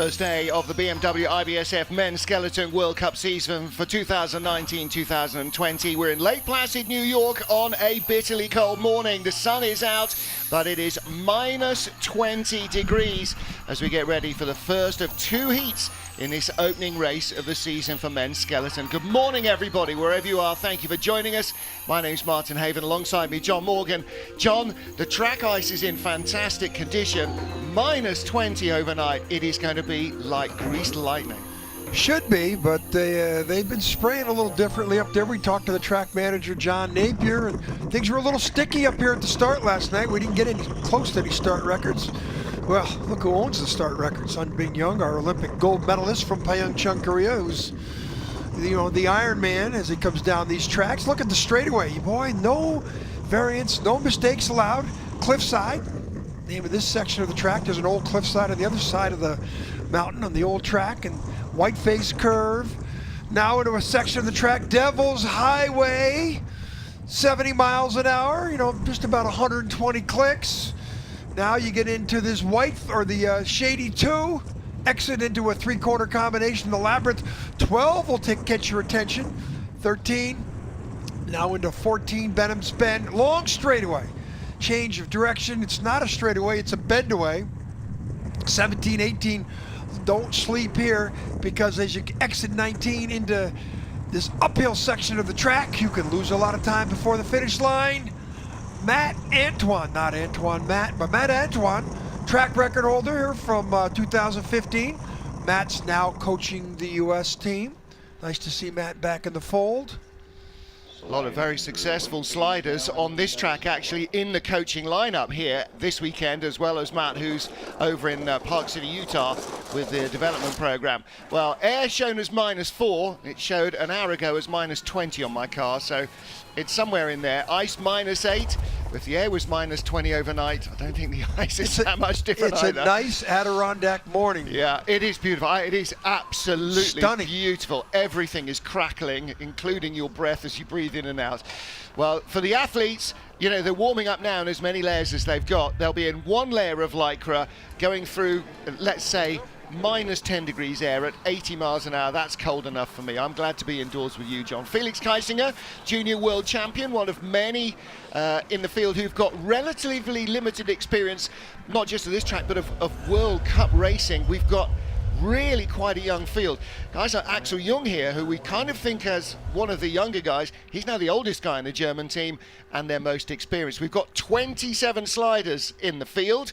First day of the BMW IBSF Men's Skeleton World Cup season for 2019-2020. We're in Lake Placid, New York on a bitterly cold morning. The sun is out, but it is minus 20 degrees as we get ready for the first of two heats in this opening race of the season for men's skeleton. Good morning, everybody, wherever you are. Thank you for joining us. My name's Martin Haven. Alongside me, John Morgan. John, the track ice is in fantastic condition. Minus 20 overnight. It is going to be like greased lightning. Should be, but they've been spraying a little differently up there. We talked to the track manager, John Napier, and things were a little sticky up here at the start last night. We didn't get any close to any start records. Well, look who owns the start record. Sun Bing Young, our Olympic gold medalist from Pyeongchang, Korea, who's, you know, the Iron Man as he comes down these tracks. Look at the straightaway, boy. No variance, no mistakes allowed. Cliffside, name of this section of the track. There's an old cliffside on the other side of the mountain on the old track, and white face curve. Now into a section of the track, Devil's Highway, 70 miles an hour, you know, just about 120 clicks. Now you get into this white, or the Shady 2, exit into a three-quarter combination. The Labyrinth 12 will catch your attention. 13, now into 14, Benham's Bend, long straightaway. Change of direction, it's not a straightaway, it's a bend away. 17, 18, don't sleep here, because as you exit 19 into this uphill section of the track, you can lose a lot of time before the finish line. Matt Antoine, not Antoine Matt, but Matt Antoine, track record holder here from 2015. Matt's now coaching the U.S. team. Nice to see Matt back in the fold. A lot of very successful sliders on this track, actually, in the coaching lineup here this weekend, as well as Matt, who's over in Park City, Utah, with the development program. Well, air shown as -4. It showed an hour ago as minus 20 on my car, so it's somewhere in there. Ice -8. If the air was minus 20 overnight, I don't think the ice is that much different either. It's a nice Adirondack morning. Yeah, it is beautiful. It is absolutely stunning. Beautiful. Everything is crackling, including your breath as you breathe in and out. Well, for the athletes, you know, they're warming up now in as many layers as they've got. They'll be in one layer of Lycra going through, let's say, minus 10 degrees air at 80 miles an hour. That's cold enough for me. I'm glad to be indoors with you, John. Felix Geisinger, junior world champion, one of many in the field who've got relatively limited experience, not just of this track, but of World Cup racing. We've got really quite a young field. Guys like Axel Jung here, who we kind of think as one of the younger guys. He's now the oldest guy in the German team and their most experienced. We've got 27 sliders in the field.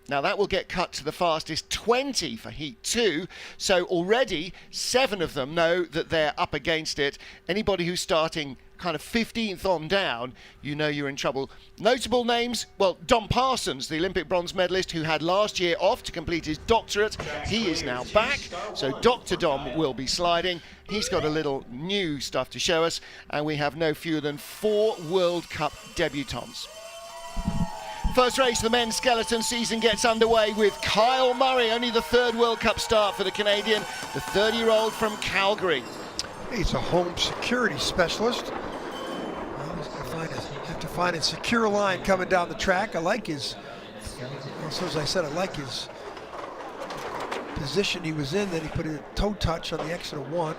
Now that will get cut to the fastest 20 for Heat 2, so already 7 of them know that they're up against it. Anybody who's starting kind of 15th on down, you know you're in trouble. Notable names, well, Dom Parsons, the Olympic bronze medalist who had last year off to complete his doctorate. He is now back, so Dr. Dom will be sliding. He's got a little new stuff to show us, and we have no fewer than 4 World Cup debutants. First race of the men's skeleton season gets underway with Kyle Murray, only the 3rd World Cup start for the Canadian, the 30-year-old from Calgary. He's a home security specialist. Well, he's gonna have to find a secure line coming down the track. I like his, also as I said, I like his position he was in. Then he put a toe touch on the exit of 1.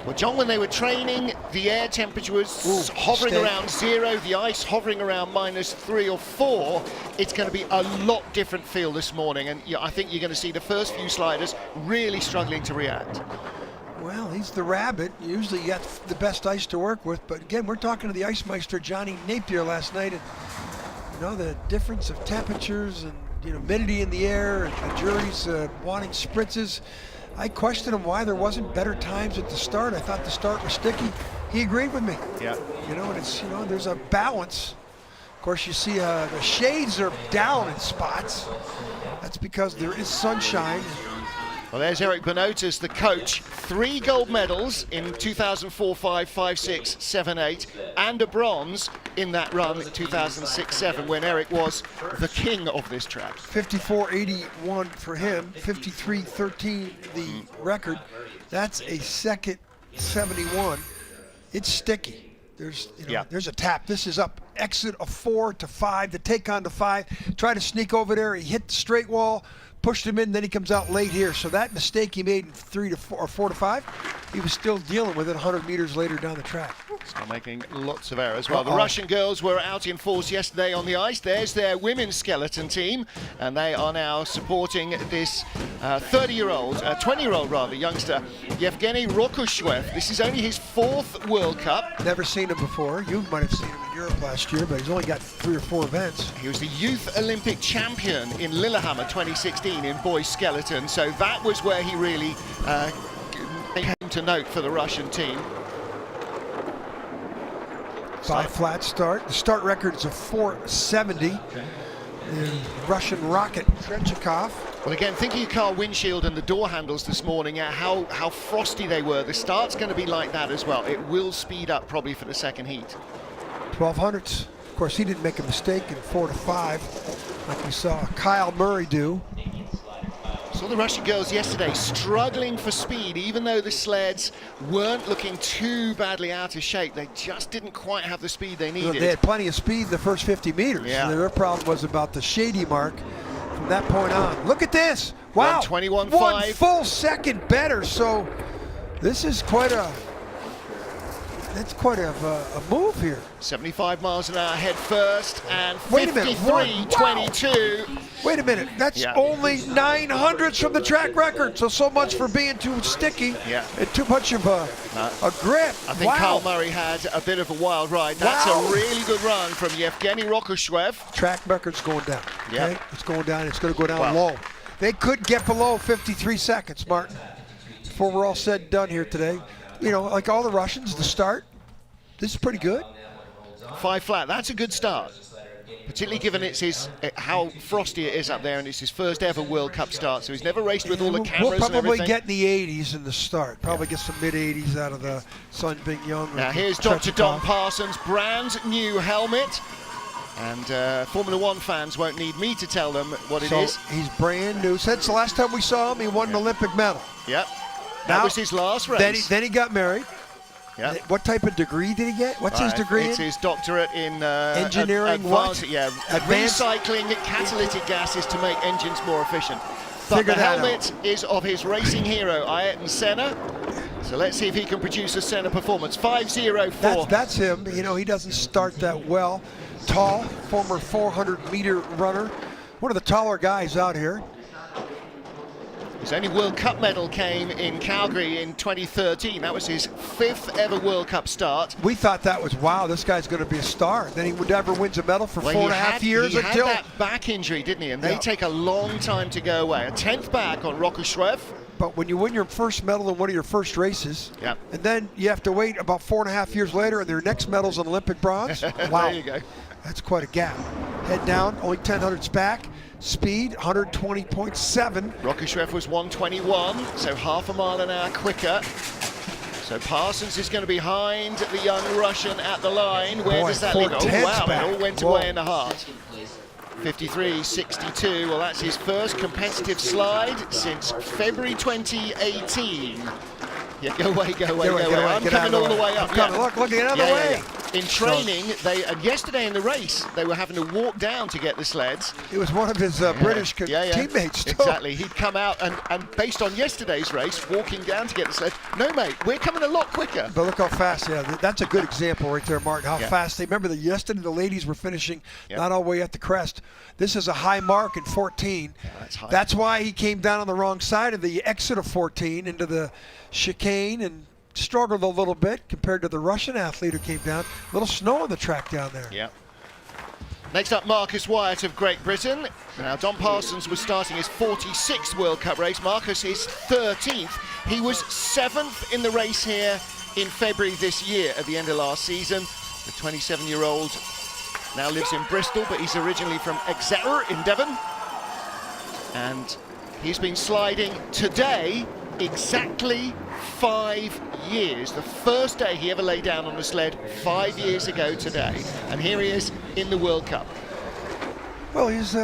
Well, John, when they were training, the air temperature was hovering around 0, the ice hovering around -3 or 4. It's going to be a lot different feel this morning, and I think you're going to see the first few sliders really struggling to react. Well, he's the rabbit. Usually you got the best ice to work with, but again, we're talking to the ice meister, Johnny Napier, last night, and you know, the difference of temperatures and humidity in the air, and the jury's wanting spritzes. I questioned him why there wasn't better times at the start. I thought the start was sticky. He agreed with me. Yeah. You know, and it's, there's a balance. Of course, you see the shades are down in spots. That's because there is sunshine. Well, there's Eric Bonotas, the coach. 3 gold medals in 2004, 5, 5, 6, 7, 8, and a bronze in that run in 2006, 7, when Eric was the king of this track. 54.81 for him, 53.13 the record. That's a second 71. It's sticky. there's a tap. This is up exit of 4 to 5 to take on the 5. Try to sneak over there. He hit the straight wall, pushed him in, then he comes out late here. So that mistake he made in 3 to 4 or 4 to 5, he was still dealing with it 100 meters later down the track. Still making lots of errors. Well, the Russian girls were out in force yesterday on the ice. There's their women's skeleton team, and they are now supporting this 20-year-old rather, youngster, Yevgeny Rokushwev. This is only his 4th World Cup. Never seen him before. You might have seen him in Europe last year, but he's only got 3 or 4 events. He was the Youth Olympic champion in Lillehammer 2016 in boys skeleton, so that was where he really came to note for the Russian team. 5 flat start. The start record is a 4:70. The Russian rocket, Trechikov. Well, again, thinking of car windshield and the door handles this morning, how frosty they were. The start's going to be like that as well. It will speed up probably for the second heat. 1200s. Of course, he didn't make a mistake in 4 to 5, like we saw Kyle Murray do. Saw the Russian girls yesterday struggling for speed, even though the sleds weren't looking too badly out of shape. They just didn't quite have the speed they needed. They had plenty of speed in the first 50 meters. Yeah. Their problem was about the shady mark from that point on. Look at this. Wow. 1:21.5. 1 full second better. So this is quite a move here. 75 miles an hour head first and Wait a minute, 53.22. Wait a minute, that's only 900ths from the track record. So much for being too sticky and too much of a grip. I think Kyle Murray had a bit of a wild ride. That's a really good run from Yevgeny Rokushwev. Track record's going down. Yeah, okay? It's going down. It's going to go down low. They could get below 53 seconds, Martin, before we're all said and done here today. You know, like all the Russians, the start, this is pretty good. 5 flat, that's a good start. Particularly given it's how frosty it is up there, and it's his first ever World Cup start, so he's never raced with all the cameras. We'll probably and get in the 80s in the start. Probably get some mid-80s out of the Sun being young. Now here's Dr. Don Parsons, brand new helmet. And Formula One fans won't need me to tell them what it is. He's brand new. Since the last time we saw him, he won an Olympic medal. Yep. That was his last race. Then he got married. Yeah. What type of degree did he get? What's his degree? It's his doctorate in engineering. Advanced recycling catalytic gases to make engines more efficient. But the helmet is of his racing hero, Ayrton Senna. So let's see if he can produce a Senna performance. 5:04. That's him. You know, he doesn't start that well. Tall, former 400-meter runner. One of the taller guys out here. His only World Cup medal came in Calgary in 2013. That was his 5th ever World Cup start. We thought that was, wow, this guy's going to be a star. Then he never wins a medal for 4.5 years He had that back injury, didn't he? And they take a long time to go away. A 10th back on Rokushwev. But when you win your first medal in one of your first races, and then you have to wait about 4.5 years later, and their next medal's an Olympic bronze. Wow. There you go. That's quite a gap. Head down, only 1000ths back. Speed, 120.7. Rokushwev was 121, so half a mile an hour quicker. So Parsons is going to be behind the young Russian at the line. Where does that leave? Oh, wow, it all went away in the heart. 53.62, well, that's his first competitive slide since February 2018. Yeah, go away. I'm coming all the way up. Look, get out of the way. In training, and yesterday in the race, they were having to walk down to get the sleds. It was one of his British teammates, too. Exactly. He'd come out and based on yesterday's race, walking down to get the sled. No, mate, we're coming a lot quicker. But look how fast, that's a good example right there, Martin, how fast they, remember yesterday the ladies were finishing not all the way at the crest. This is a high mark in 14. That's high. That's why he came down on the wrong side of the exit of 14 into the chicane and struggled a little bit compared to the Russian athlete who came down. A little snow on the track down there. Yeah. Next up, Marcus Wyatt of Great Britain. Now, Don Parsons was starting his 46th World Cup race. Marcus is 13th. He was 7th in the race here in February this year at the end of last season. The 27-year-old now lives in Bristol, but he's originally from Exeter in Devon. And he's been sliding today exactly 5 years. The first day he ever lay down on a sled 5 years ago today. And here he is in the World Cup. Well, he's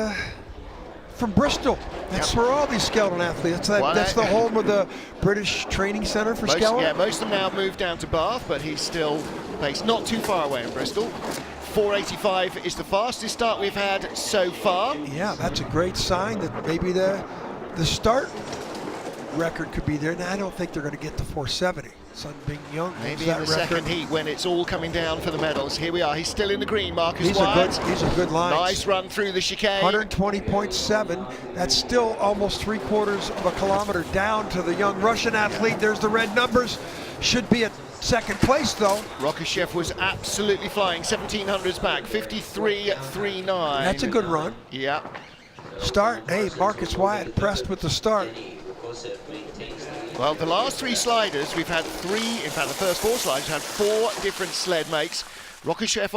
from Bristol. That's where all these skeleton athletes. That's the home of the British Training Centre for skeleton. Yeah, most of them now moved down to Bath, but he's still based not too far away in Bristol. 4:85 is the fastest start we've had so far. Yeah, that's a great sign that maybe the start record could be there. Now, I don't think they're going to get to 4:70. Sun Bing Young. Maybe in the second heat when it's all coming down for the medals. Here we are. He's still in the green. Marcus Wyatt. He's a good line. Nice run through the chicane. 120.7. That's still almost 3/4 of a kilometer down to the young Russian athlete. There's the red numbers. Should be at second place though. Rokoshev was absolutely flying. 1700s back. 53.39. That's a good run. Yeah. Start. Hey, Marcus Wyatt pressed with the start. Well, the last 3 sliders, we've had 3, in fact, the first 4 sliders have 4 different sled makes. Rokoshev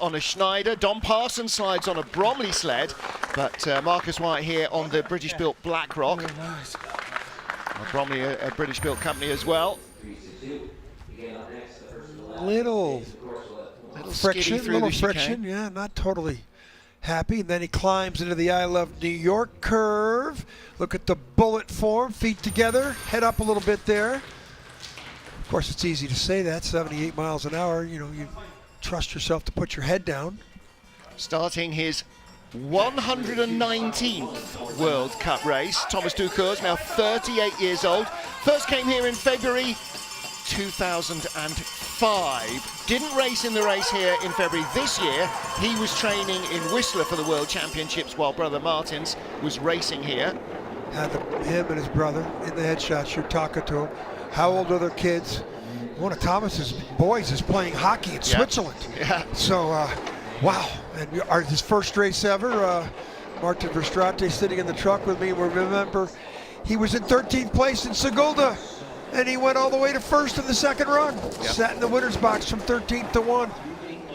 on a Schneider, Don Parsons slides on a Bromley sled, but Marcus Wyatt here on the British-built BlackRock. Nice. Bromley, a British-built company as well. Little friction, through the friction, yeah, not totally happy. And then he climbs into the I Love New York curve. Look at the bullet form, feet together, head up a little bit there. Of course, it's easy to say that, 78 miles an hour. You know, you trust yourself to put your head down. Starting his 119th World Cup race. Thomas Ducour's now 38 years old. First came here in February 2005. Didn't race in the race here in February this year. He was training in Whistler for the World Championships while brother Martins was racing here. Had him and his brother in the headshots. You're talking to him. How old are their kids? One of Thomas's boys is playing hockey in Switzerland. Yeah. So, wow. And his first race ever, Martin Verstraete sitting in the truck with me. We remember he was in 13th place in Sigulda, and he went all the way to first in the second run. Yep. Sat in the winner's box from 13th to 1.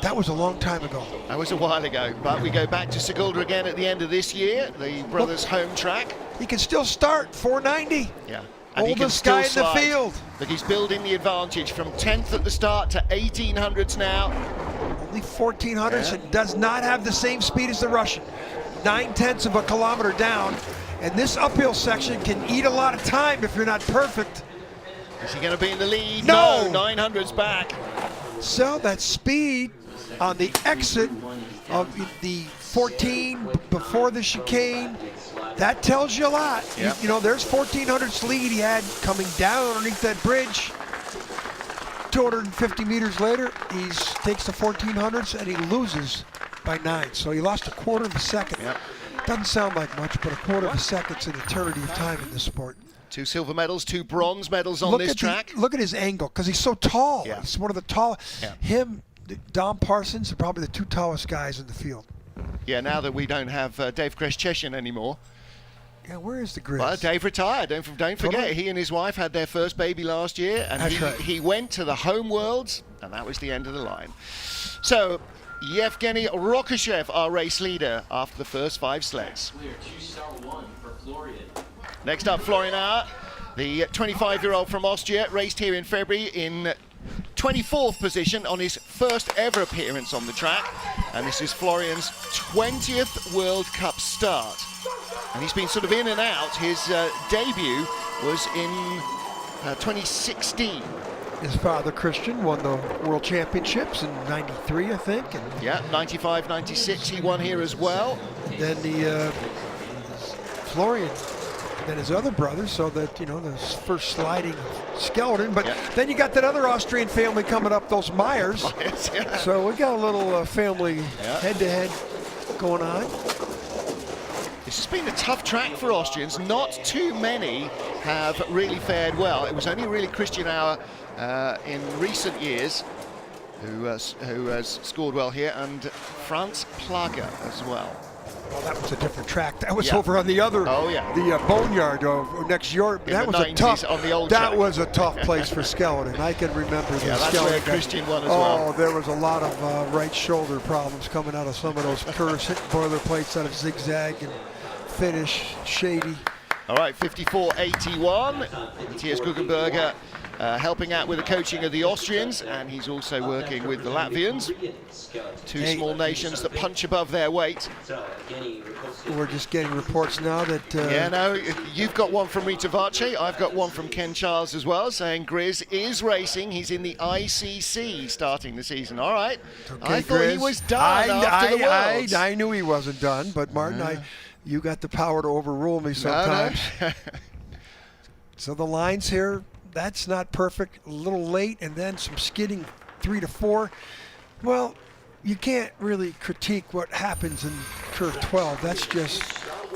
That was a long time ago. That was a while ago, but we go back to Sigulda again at the end of this year, the brothers' home track. He can still start 490. Yeah. And oldest guy in the field. But he's building the advantage from 10th at the start to 1800s now. Only 1400s and does not have the same speed as the Russian. 9/10 of a kilometer down. And this uphill section can eat a lot of time if you're not perfect. Is he going to be in the lead? No! 900s back. So that speed on the exit of the 14 before the chicane, that tells you a lot. Yep. You know, there's 1400's lead he had coming down underneath that bridge. 250 meters later, he takes the 1400s and he loses by 9. So he lost a quarter of a second. Yep. Doesn't sound like much, but a quarter of a second's an eternity of time in this sport. 2 silver medals, 2 bronze medals on this track. Look at his angle, because he's so tall. Yeah. He's one of the tallest. Yeah. Him, Don Parsons are probably the 2 tallest guys in the field. Yeah, now that we don't have Dave Greshcheshin anymore. Yeah, where is the Grizz? Well, Dave retired. Don't forget, he and his wife had their first baby last year, and he went to the home worlds, and that was the end of the line. So, Yevgeny Rokoshev, our race leader, after the first 5 sleds. Next up, Florian Auer, the 25-year-old from Austria, raced here in February in 24th position on his first ever appearance on the track. And this is Florian's 20th World Cup start. And he's been sort of in and out. His debut was in 2016. His father, Christian, won the World Championships in '93, I think. And yeah, 95, 96, he won here as well. Then the Florian, then his other brother, so that, you know, the first sliding skeleton. But then you got that other Austrian family coming up, those Myers. So we got a little family head-to-head going on. This has been a tough track for Austrians. Not too many have really fared well. It was only really Christian Auer in recent years who has scored well here, and Franz Plager as well. Well, that was a different track. That was over on the other, the Boneyard next York. That was a tough on the old That track. Was a tough place for skeleton. I can remember the that's skeleton. where Christian won as well. Oh, there was a lot of right shoulder problems coming out of some of those curves, hitting boilerplates out of zigzag and finish shady. All right, 54.81. Matthias Guggenberger helping out with the coaching of the Austrians, and he's also working with the Latvians. Two small nations that punch above their weight. We're just getting reports now that... yeah, no, you've got one from Rita Vace. I've got one from Ken Charles as well, saying Grizz is racing. He's in the ICC starting the season. All right. Okay, I thought Grizz. he was done after the Worlds. I knew he wasn't done, but Martin, you got the power to overrule me sometimes. No. So the lines here, that's not perfect. A little late, and then some skidding 3 to 4. Well, you can't really critique what happens in curve 12. That's just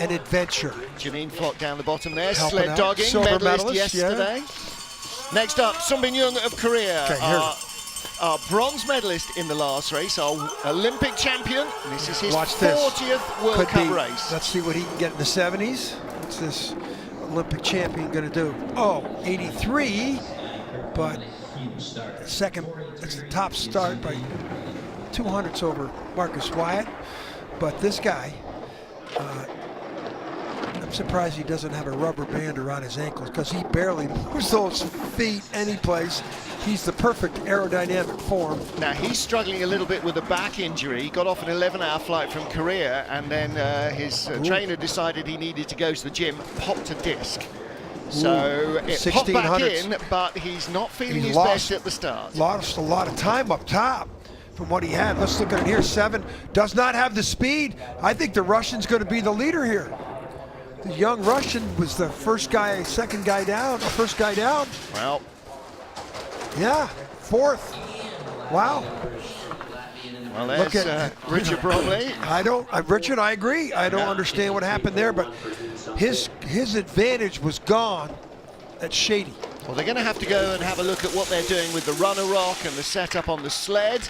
an adventure. Janine Flock down the bottom there, Helping sled out. dogging, Silver medalist medalist, yesterday. Next up, Sunbin Young of Korea, Okay, our bronze medalist in the last race, our Olympic champion. This is his Watch this. 40th World Cup race. Let's see what he can get in the 70s. What's this Olympic champion going to do? Oh, 83, but second, it's the top start by 200s over Marcus Wyatt. But this guy, I'm surprised he doesn't have a rubber band around his ankles, because he barely moves those feet any place. He's the perfect aerodynamic form. Now, he's struggling a little bit with a back injury. He got off an 11-hour flight from Korea, and then his trainer decided he needed to go to the gym, popped a disc. So it popped back in, but he's not feeling his best at the start. Lost a lot of time up top from what he had. Let's look at it here. 7 does not have the speed. I think the Russian's going to be the leader here. The young Russian was the first guy, second guy down, the first guy down. Well, yeah, 4th. Wow. Well, there's Richard Bromley. Richard, I agree. I don't understand what happened there, but his advantage was gone. That's shady. Well, they're going to have to go and have a look at what they're doing with the runner rock and the setup on the sled.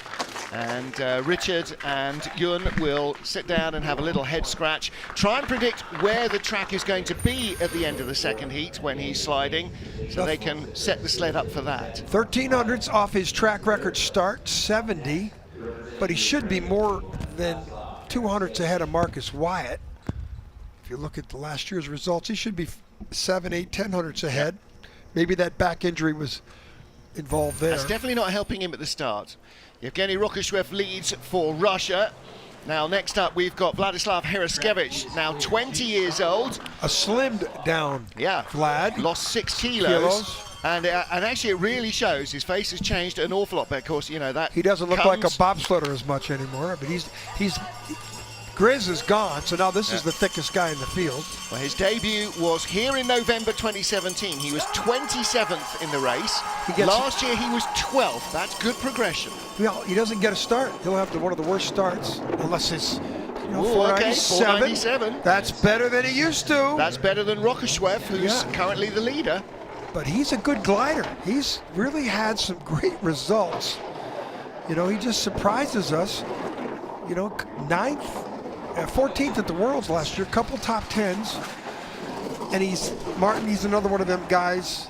And Richard and Yun will sit down and have a little head scratch, try and predict where the track is going to be at the end of the second heat when he's sliding, so they can set the sled up for that. 1300s off his track record start, 70, but he should be more than 200s ahead of Marcus Wyatt. If you look at the last year's results, he should be 7, 8, 1000s ahead. Maybe that back injury was involved there. That's definitely not helping him at the start. Yevgeny Rokoshchev leads for Russia. Now, next up, we've got Vladislav Heraskevich, now 20 years old. A slimmed down Vlad. Lost 6 kilos. And actually, it really shows. His face has changed an awful lot. But of course, you know that he doesn't look like a bobsledder as much anymore. But he's Grizz is gone, so now this is the thickest guy in the field. Well, his debut was here in November 2017. He was 27th in the race. Last year he was 12th. That's good progression. Well, he doesn't get a start. He'll have one of the worst starts, unless it's 497. That's better than he used to. That's better than Rokoshchev, who's currently the leader. But he's a good glider. He's really had some great results. You know, he just surprises us. You know, 9th. 14th at the Worlds last year, couple top 10s, and he's another one of them guys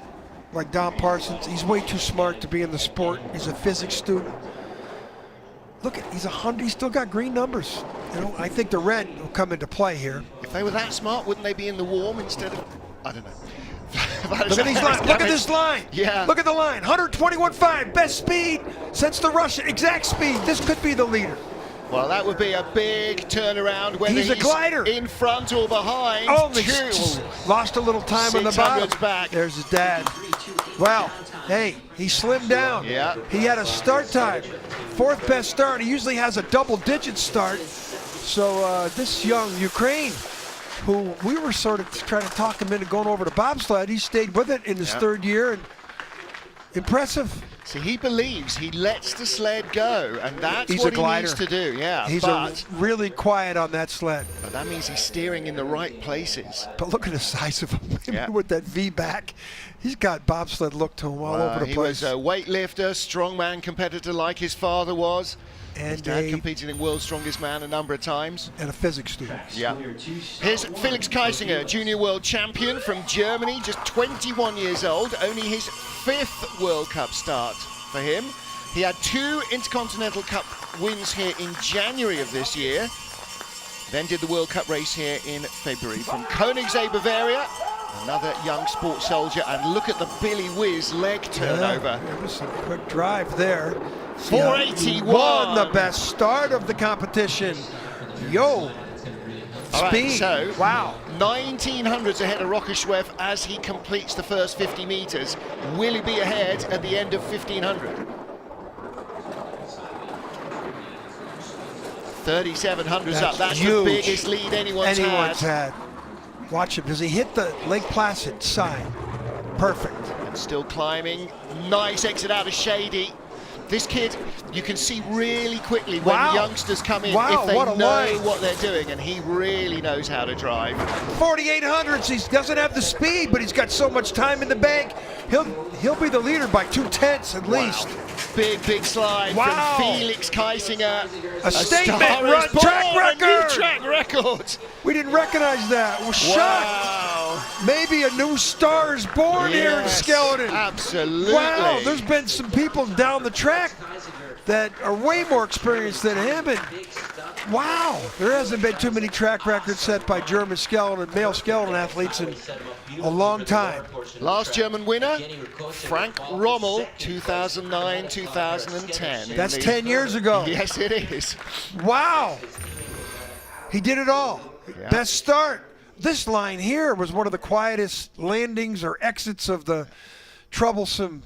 like Don Parsons. He's way too smart to be in the sport. He's a physics student. Look at, he's 100. He's still got green numbers. You know, I think the red will come into play here. If they were that smart, wouldn't they be in the warm instead of? I don't know. Look at these lines. Look at this line. Yeah. Look at the line. 121.5, best speed since the Russian. Exact speed. This could be the leader. Well, that would be a big turnaround, whether he's a glider. In front or behind. Oh, lost a little time on the bottom. Back. There's his dad. Wow. Hey, he slimmed down. Yeah. He had a start time. 4th best start. He usually has a double-digit start. So this young Ukraine, who we were sort of trying to talk him into going over to bobsled, he stayed with it in his 3rd year. And impressive. See, he believes, he lets the sled go, and that's what he needs to do. Yeah, he's really quiet on that sled. But that means he's steering in the right places. But look at the size of him with that V back. He's got bobsled look to him all over the place. He was a weightlifter, strongman competitor like his father was. And his dad competed in World's Strongest Man a number of times. And a physics student. Yeah. Here's Felix Geisinger, junior world champion from Germany, just 21 years old, only his 5th World Cup start for him. He had 2 Intercontinental Cup wins here in January of this year, then did the World Cup race here in February. From Koenigsegg, Bavaria, Another young sports soldier, and look at the Billy Whiz leg turnover. Yeah, it was a quick drive there. 481. Won the best start of the competition. Yo. All Speed. right, so wow. 1900s ahead of Rockeshwev as he completes the first 50 meters. Will he be ahead at the end of 1500? 3,700's up. That's huge. the biggest lead anyone's had. Watch him. Does he hit the Lake Placid side? Perfect. And still climbing. Nice exit out of Shady. This kid, you can see really quickly when youngsters come in if they know what they're doing, and he really knows how to drive. 4,800s. He doesn't have the speed, but he's got so much time in the bank. He'll be the leader by 2/10 at least. Big slide from Felix Geisinger. A statement run, track record. A new track record. We didn't recognize that. We're shocked. Maybe a new star is born here in Skeleton. Absolutely. Wow, there's been some people down the track that are way more experienced than him, and wow, there hasn't been too many track records set by German skeleton, male skeleton athletes in a long time. Last German winner, Frank Rommel, 2009, 2010. That's 10 years ago. Yes, it is. Wow. He did it all. Yeah. Best start. This line here was one of the quietest landings or exits of the troublesome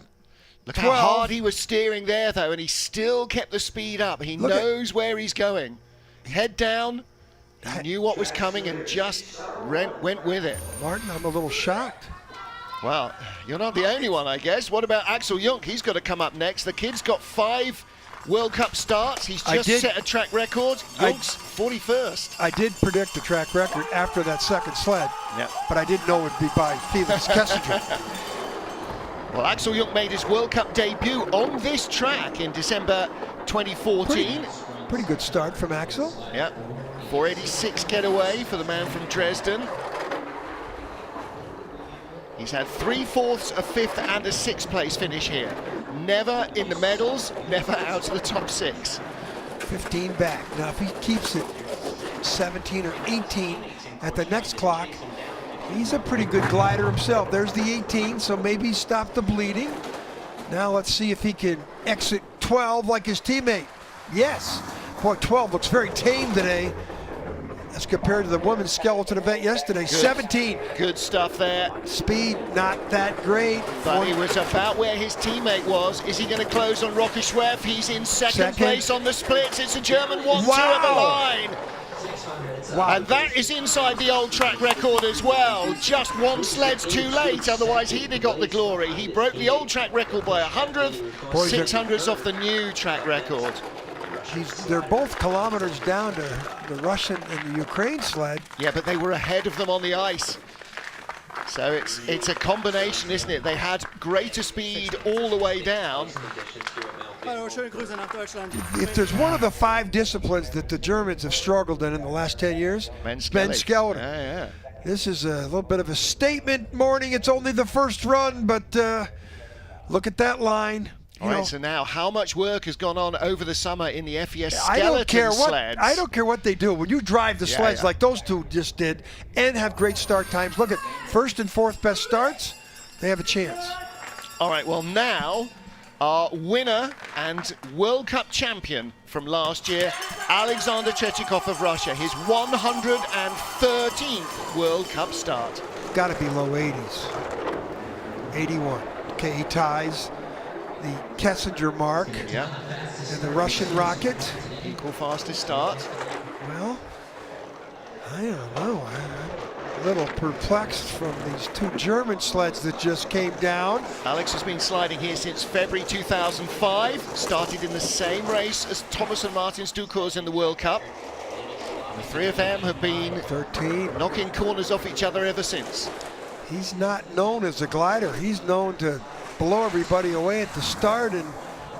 Look how hard he was steering there, though, and he still kept the speed up. He knows where he's going. Head down, he knew what was coming and just went with it. Martin, I'm a little shocked. Well, you're not the only one, I guess. What about Axel Jung? He's got to come up next. The kid's got 5 World Cup starts. He's just set a track record. Jung's 41st. I did predict the track record after that second sled, but I didn't know it would be by Felix Geisinger. Well, Axel Jung made his World Cup debut on this track in December 2014. Pretty good start from Axel. Yeah, 486 getaway for the man from Dresden. He's had 3/4, a 5th and a 6th place finish here. Never in the medals, never out of the top 6. 15 back. Now if he keeps it 17 or 18 at the next clock, he's a pretty good glider himself. There's the 18, so maybe stop the bleeding. Now let's see if he can exit 12 like his teammate. Yes. Boy, 12 looks very tame today as compared to the women's skeleton event yesterday. 17. Good stuff there. Speed, not that great. But he was about where his teammate was. Is he going to close on Rockeshwev? He's in second place on the splits. It's a German 1-2 at the line. Wow. And that is inside the old track record as well. Just 1 sled's too late, otherwise he'd have got the glory. He broke the old track record by 100th, 600's off the new track record. They're both kilometers down to the Russian and the Ukraine sled. Yeah, but they were ahead of them on the ice. So it's a combination, isn't it? They had greater speed all the way down. If there's one of the 5 disciplines that the Germans have struggled in the last 10 years, men's skeleton. Yeah. This is a little bit of a statement morning. It's only the first run, but look at that line. All right, so now how much work has gone on over the summer in the FES skeleton sleds? I don't care what they do. When you drive the sleds like those two just did and have great start times, look at 1st and 4th best starts, they have a chance. All right, well now, our winner and World Cup champion from last year, Alexander Chechikov of Russia, his 113th World Cup start. Got to be low 80s. 81. Okay, he ties the Kessinger mark and the Russian rocket. Equal fastest start. Well, I don't know. I'm a little perplexed from these 2 German sleds that just came down. Alex has been sliding here since February 2005. Started in the same race as Thomas and Martin Stukurs in the World Cup. The 3 of them have been 13, knocking corners off each other ever since. He's not known as a glider. He's known to blow everybody away at the start and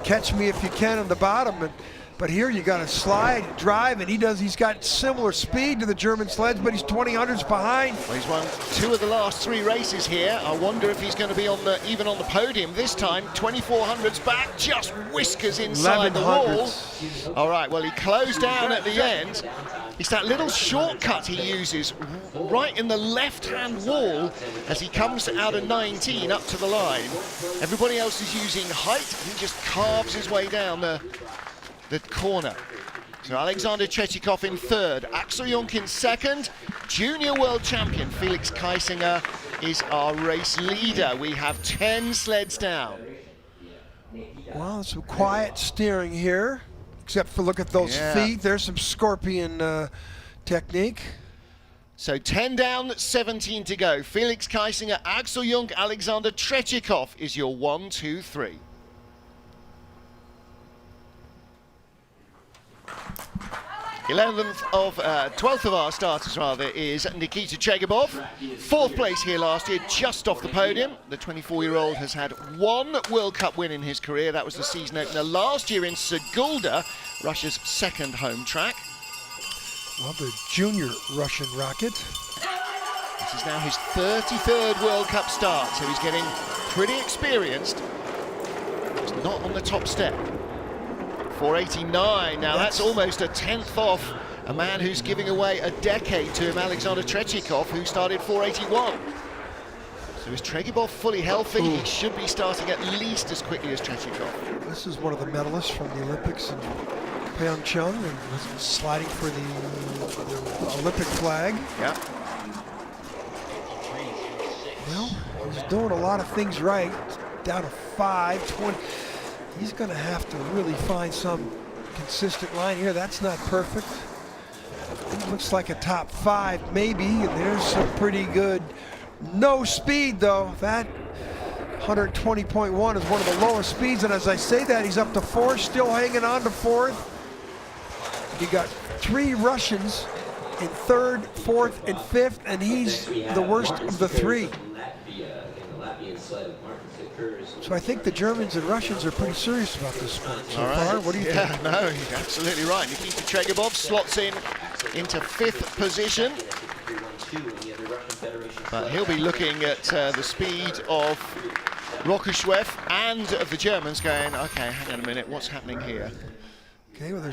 catch me if you can on the bottom. And But here you got to slide, drive, and he's got similar speed to the German sleds, but he's 20 hundredths behind. Well, he's won 2 of the last 3 races here. I wonder if he's going to be even on the podium this time. 2400s back, just whiskers inside the wall. All right, well, he closed down at the end. It's that little shortcut he uses right in the left-hand wall as he comes out of 19 up to the line. Everybody else is using height. He just carves his way down the corner. So Alexander Tretyakov in third, Axel Jung in second. Junior world champion Felix Geisinger is our race leader. We have 10 sleds down. Well, some quiet steering here, except for look at those feet. There's some scorpion technique. So 10 down, 17 to go. Felix Geisinger, Axel Jung, Alexander Tretyakov is your 1, 2, 3. Twelfth of our starters is Nikita Chegabov. 4th place here last year, just off the podium. The 24-year-old has had 1 World Cup win in his career. That was the season opener last year in Sigulda, Russia's 2nd home track. Well, the junior Russian rocket. This is now his 33rd World Cup start, so he's getting pretty experienced. He's not on the top step. 489, now that's almost a 10th off a man who's giving away a decade to him, Alexander Tretyakov, who started 481. So is Tretyakov fully healthy? He should be starting at least as quickly as Tretyakov. This is one of the medalists from the Olympics in Pyeongchang and was sliding for the Olympic flag. Yeah. Well, he's doing a lot of things right. Down to 520. He's going to have to really find some consistent line here. That's not perfect. It looks like a top 5 maybe, and there's some pretty good no speed though. That 120.1 is one of the lowest speeds, and as I say that, he's up to 4th, still hanging on to 4th. You got 3 Russians in 3rd, 4th, and 5th, and he's the worst of the 3. So I think the Germans and Russians are pretty serious about this sport so far. What do you think? Yeah, no, you're absolutely right. Nikita Chegabov slots into 5th position. But he'll be looking at the speed of Rokushwev and of the Germans going, okay, hang on a minute, what's happening here? Okay, well,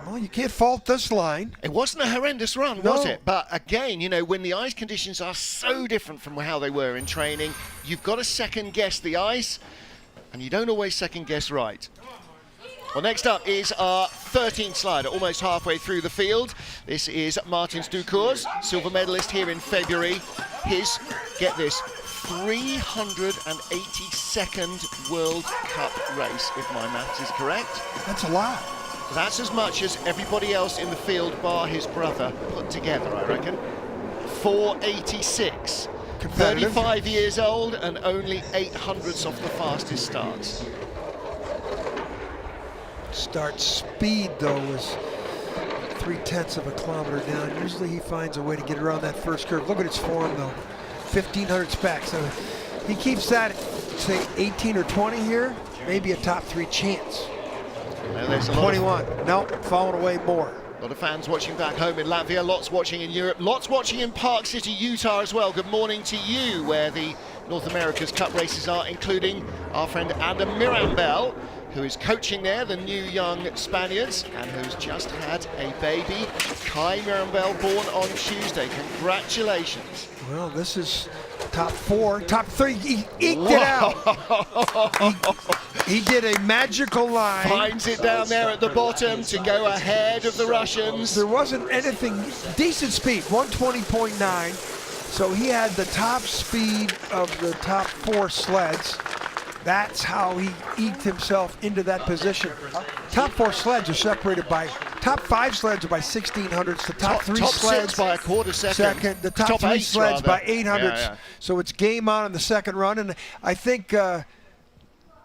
well, you can't fault this line. It wasn't a horrendous run, was it? But again, you know, when the ice conditions are so different from how they were in training, you've got to second guess the ice, and you don't always second guess right. Well, next up is our 13th slider, almost halfway through the field. This is Martins Ducours, silver medalist here in February. His, get this, 382nd World Cup race, if my maths is correct. That's a lot. That's as much as everybody else in the field, bar his brother, put together, I reckon. 486. 35 years old and only 800ths off the fastest starts. Start speed, though, was 0.3 of a kilometer down. Usually he finds a way to get around that first curve. Look at his form, though. 1500s back. So he keeps that at, say, 18 or 20 here, maybe a top 3 chance. Well, there's a 21. Nope, falling away more. A lot of fans watching back home in Latvia, lots watching in Europe, lots watching in Park City, Utah as well. Good morning to you, where the North America's Cup races are, including our friend Adam Mirambel, who is coaching there, the new young Spaniards, and who's just had a baby, Kai Mirambel, born on Tuesday. Congratulations. Well, this is top 4, top 3. He eked it out. He did a magical line. Finds it down there at the bottom to go ahead of the Russians. There wasn't anything, decent speed, 120.9. So he had the top speed of the top 4 sleds. That's how he eked himself into that position. Top 4 sleds are separated by, top 5 sleds are by 1600ths, the top 3 sleds by a quarter second. the top 3 sleds by 800ths. Yeah. So it's game on in the second run, and I think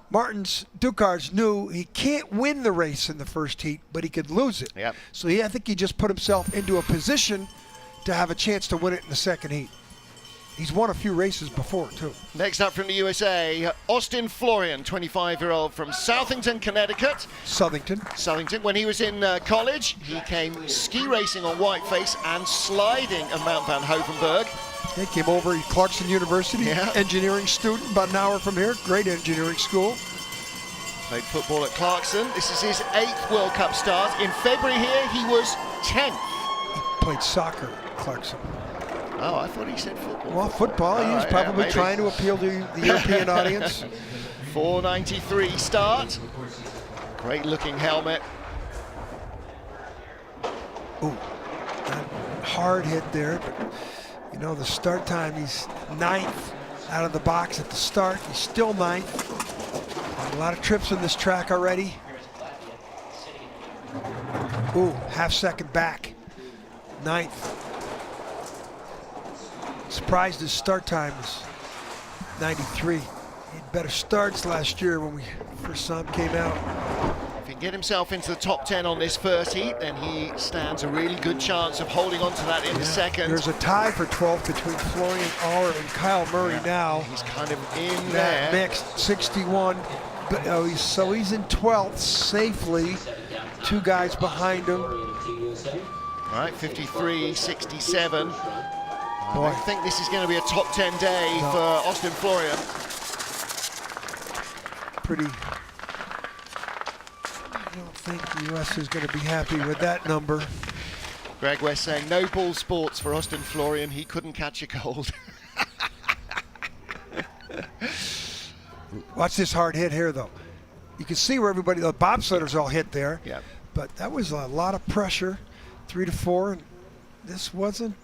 Martins Ducours knew he can't win the race in the first heat, but he could lose it. Yep. So I think he just put himself into a position to have a chance to win it in the second heat. He's won a few races before, too. Next up from the USA, Austin Florian, 25-year-old from Southington, Connecticut. Southington. When he was in college, he came ski racing on Whiteface and sliding at Mount Van Hovenberg. He came over at Clarkson University, engineering student, about an hour from here. Great engineering school. Played football at Clarkson. This is his 8th World Cup start. In February here, he was 10th. He played soccer at Clarkson. Oh, I thought he said football. Well, football. He's probably trying to appeal to the European audience. 493 start. Great looking helmet. Ooh, hard hit there, but you know, the start time, he's 9th out of the box at the start. He's still 9th. A lot of trips on this track already. Ooh, half-second back. 9th. Surprised his start time is 93. He had better starts last year when we first saw him came out. If he can get himself into the top 10 on this first heat, then he stands a really good chance of holding on to that in the second. There's a tie for 12th between Florian Auer and Kyle Murray now. He's kind of in that there. Mixed 61. But, so he's in 12th safely. 2 guys behind him. All right, 53, 67. Boy. I think this is going to be a top 10 day for Austin Florian. I don't think the U.S. is going to be happy with that number. Greg West saying no ball sports for Austin Florian. He couldn't catch a cold. Watch this hard hit here, though. You can see where everybody, the bobsledders all hit there. Yeah. But that was a lot of pressure, 3 to 4. And this wasn't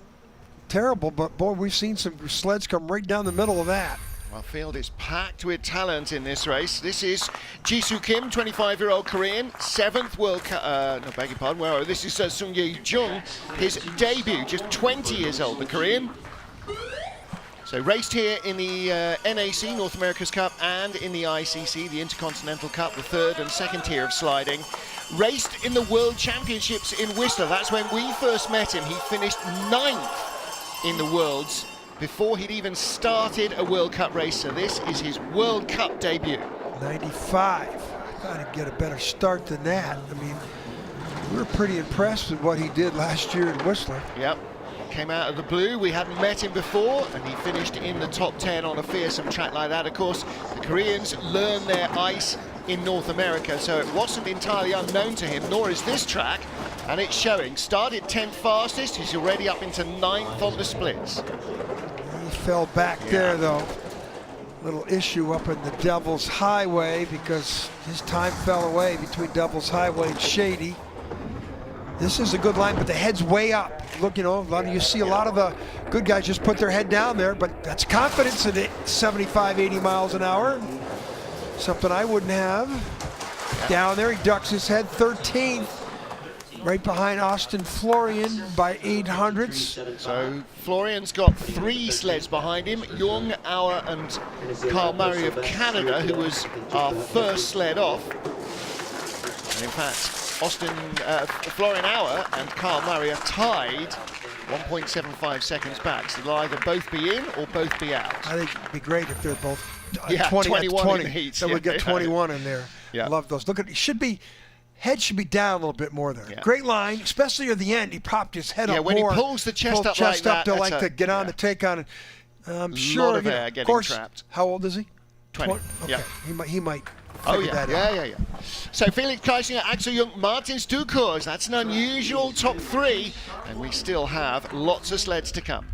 terrible, but boy, we've seen some sleds come right down the middle of that. Well, field is packed with talent in this race. This is Jisoo Kim, 25-year-old Korean, 7th World Cup, no, beg your pardon, where this is Sung Ye Jung, his debut, just 20 years old, the Korean. So raced here in the NAC, North America's Cup, and in the ICC, the Intercontinental Cup, the 3rd and 2nd tier of sliding. Raced in the World Championships in Whistler. That's when we first met him. He finished 9th in the Worlds before he'd even started a World Cup race. So this is his World Cup debut. 95. I thought he'd get a better start than that. I mean, we were pretty impressed with what he did last year in Whistler. Yep. Came out of the blue. We hadn't met him before, and he finished in the top 10 on a fearsome track like that. Of course, the Koreans learn their ice in North America, so it wasn't entirely unknown to him, nor is this track, and it's showing. Started 10th fastest, he's already up into 9th on the splits. He fell back there, though. Little issue up in the Devil's Highway because his time fell away between Devil's Highway and Shady. This is a good line, but the head's way up. Look, you know, you see a lot of the good guys just put their head down there, but that's confidence at 75, 80 miles an hour. Something I wouldn't have. Down there, he ducks his head, 13th. Right behind Austin Florian by 800ths. So Florian's got 3 sleds behind him, Jung, Auer and Carl Murray of Canada, who was our first sled off. And in fact, Florian Auer and Carl Murray are tied 1.75 seconds back, so they'll either both be in or both be out. I think it'd be great if they're both 21 in the heats. So we'd get 21 in there. Yeah. Love those. Look at it. Head should be down a little bit more there. Yeah. Great line, especially at the end. He popped his head up more. Yeah, when he pulls the chest up like that. To get on the take on it. I'm sure. Lot of air getting trapped. How old is he? 20. Okay. Yeah. He might. Yeah. So Felix Geisinger, Axel Jung, Martin Stukurs. That's an unusual top 3, and we still have lots of sleds to come.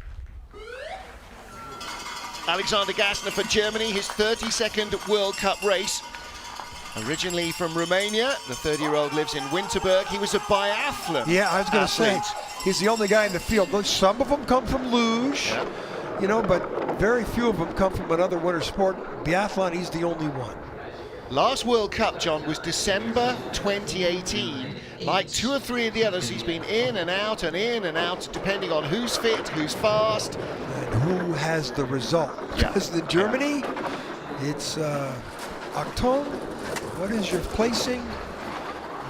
Alexander Gassner for Germany, his 32nd World Cup race. Originally from Romania, the 30-year-old lives in Winterberg. He was a biathlon. Yeah, I was going to say, he's the only guy in the field. Some of them come from luge, you know, but very few of them come from another winter sport. Biathlon, he's the only one. Last World Cup, John, was December 2018. Like 2 or 3 of the others, he's been in and out, depending on who's fit, who's fast. And who has the result. Because in Germany, it's Achtung. What is your placing?